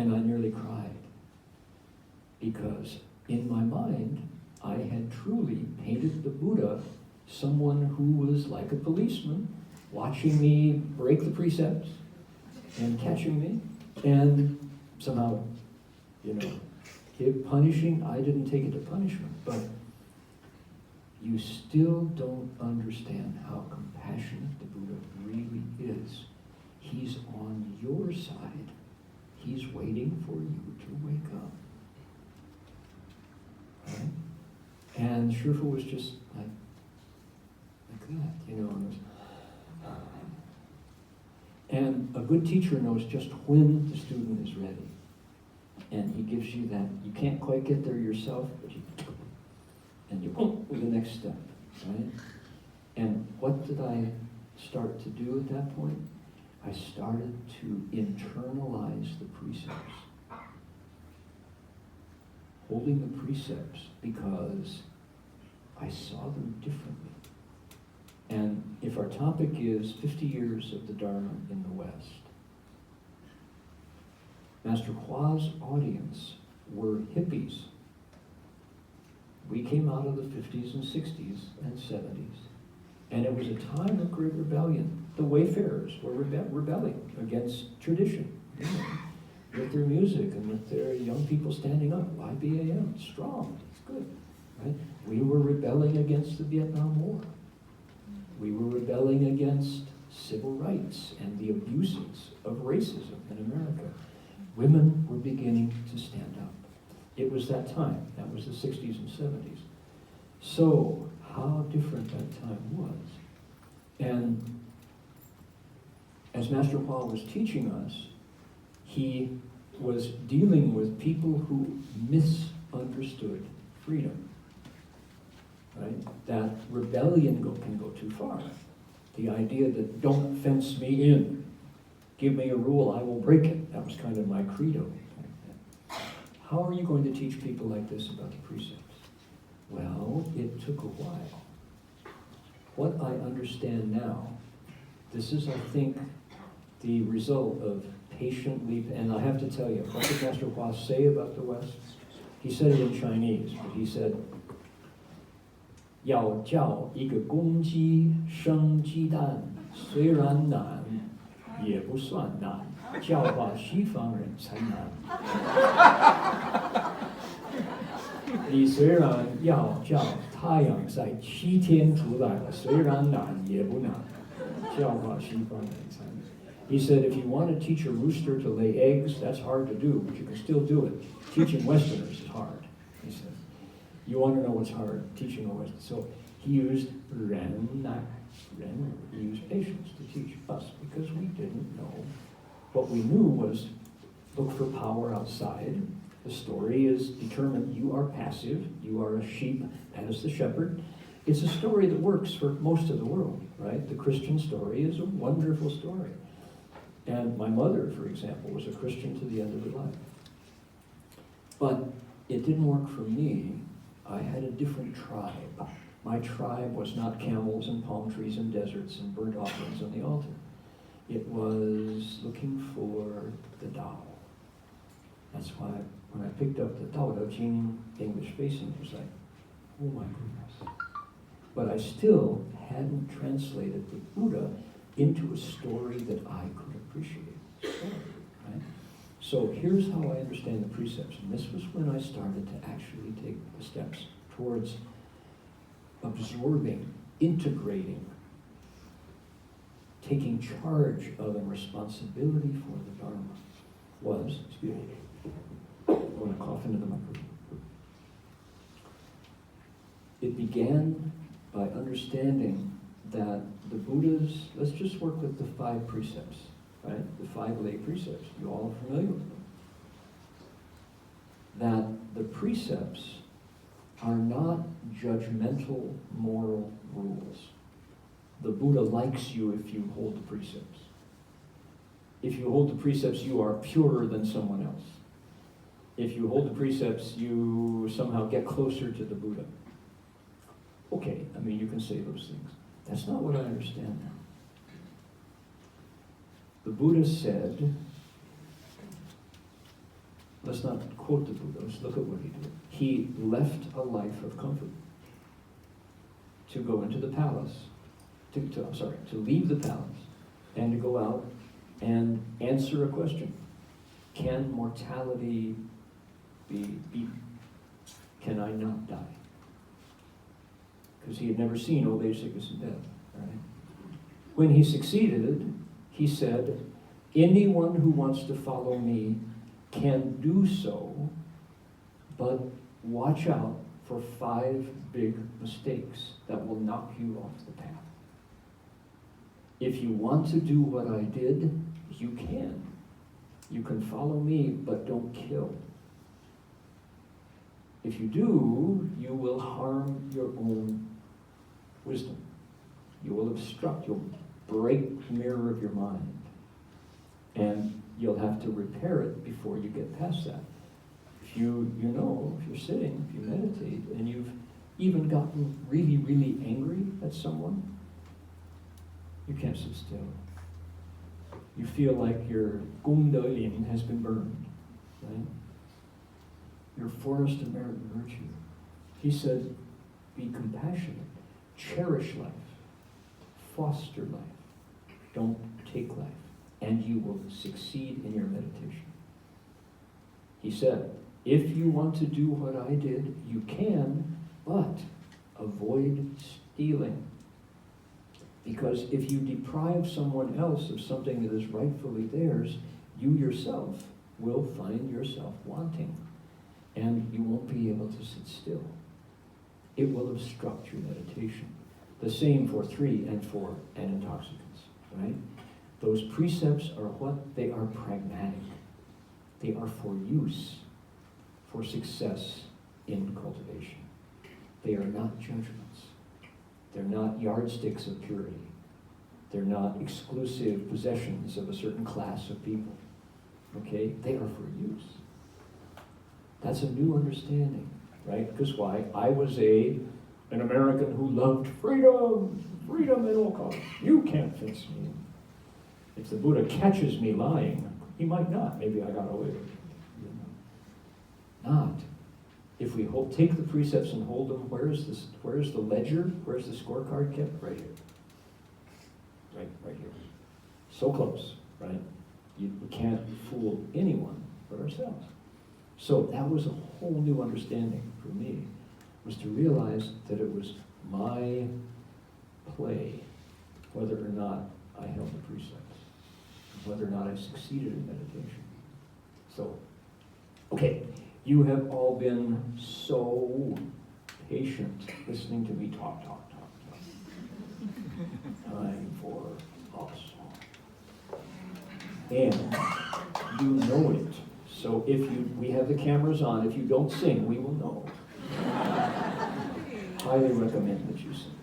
And I nearly cried, because in my mind, I had truly painted the Buddha someone who was like a policeman, watching me break the precepts and catching me, and somehow, punishing. I didn't take it to punishment, but you still don't understand how compassionate the Buddha really is. He's on your side. He's waiting for you to wake up. Right? And Shifu was just like that, and a good teacher knows just when the student is ready. And he gives you that, you can't quite get there yourself, but you go with the next step, right? And what did I start to do at that point? I started to internalize the precepts. Holding the precepts because I saw them differently. And if our topic is 50 years of the Dharma in the West, Master Hua's audience were hippies. We came out of the 50s and 60s and 70s, and it was a time of great rebellion. The Wayfarers were rebelling against tradition, with their music and with their young people standing up. YBAM, strong, it's good, right? We were rebelling against the Vietnam War. We were rebelling against civil rights and the abuses of racism in America. Women were beginning to stand up. It was that time. That was the 60s and 70s. So, how different that time was. And as Master Hua was teaching us, he was dealing with people who misunderstood freedom. Right? That rebellion can go too far. The idea that don't fence me in, give me a rule, I will break it. That was kind of my credo. How are you going to teach people like this about the precepts? Well, it took a while. What I understand now, this is, I think, the result of patiently, and I have to tell you, what did Master Hua say about the West? He said it in Chinese, but he said, 要叫一个公鸡生鸡蛋，虽然难，也不算难，教化西方人才难。你虽然要叫太阳在7天出来了，虽然难，也不难，教化西方人才难。He said, if you want to teach a rooster to lay eggs, that's hard to do, but you can still do it. Teaching Westerners is hard, he said. You want to know what's hard? Teaching a Western. So he used ren, he used patience to teach us because we didn't know. What we knew was look for power outside. The story is determined. You are passive. You are a sheep as the shepherd. It's a story that works for most of the world, right? The Christian story is a wonderful story. And my mother, for example, was a Christian to the end of her life. But it didn't work for me. I had a different tribe. My tribe was not camels and palm trees and deserts and burnt offerings on the altar. It was looking for the Tao. That's why when I picked up the Tao Te Ching English facing, it was like, oh my goodness. But I still hadn't translated the Buddha into a story that I could appreciate. Right? So here's how I understand the precepts. And this was when I started to actually take the steps towards absorbing, integrating, taking charge of and responsibility for the Dharma was, excuse me, I'm going to cough into the microphone. It began by understanding that the Buddha's, let's just work with the 5 precepts, right? The 5 lay precepts. You all are familiar with them. That the precepts are not judgmental moral rules. The Buddha likes you if you hold the precepts. If you hold the precepts, you are purer than someone else. If you hold the precepts, you somehow get closer to the Buddha. Okay, I mean, you can say those things. That's not what I understand now. The Buddha said, let's not quote the Buddha, let's look at what he did. He left a life of comfort to go into the palace, to leave the palace and to go out and answer a question. Can mortality be beaten? Can I not die? Because he had never seen old age, sickness, and death. Right? When he succeeded, he said, anyone who wants to follow me can do so, but watch out for 5 big mistakes that will knock you off the path. If you want to do what I did, you can. You can follow me, but don't kill. If you do, you will harm your own wisdom. You will obstruct, you'll break the mirror of your mind. And you'll have to repair it before you get past that. If if you're sitting, if you meditate, and you've even gotten really, really angry at someone, you can't sit still. You feel like your gongdelin has been burned, right? Your forest of merit and virtue. He said, be compassionate, cherish life, foster life, don't take life, and you will succeed in your meditation. He said, if you want to do what I did, you can, but avoid stealing. Because if you deprive someone else of something that is rightfully theirs, you yourself will find yourself wanting, and you won't be able to sit still. It will obstruct your meditation. The same for 3 and 4 and intoxicants, right? Those precepts are what? They are pragmatic. They are for use, for success in cultivation. They are not judgments. They're not yardsticks of purity. They're not exclusive possessions of a certain class of people. Okay? They are for use. That's a new understanding, right? Because why? I was an American who loved freedom, freedom at all costs. You can't fix me. If the Buddha catches me lying, he might not. Maybe I got away with it. Not. If we take the precepts and hold them, where is the ledger? Where's the scorecard kept? Right here. Right here. So close, right? We can't fool anyone but ourselves. So that was a whole new understanding for me, was to realize that it was my play whether or not I held the precepts, whether or not I succeeded in meditation. So, okay. You have all been so patient listening to me talk. Time for us. And you know it. So we have the cameras on. If you don't sing, we will know. Highly recommend that you sing.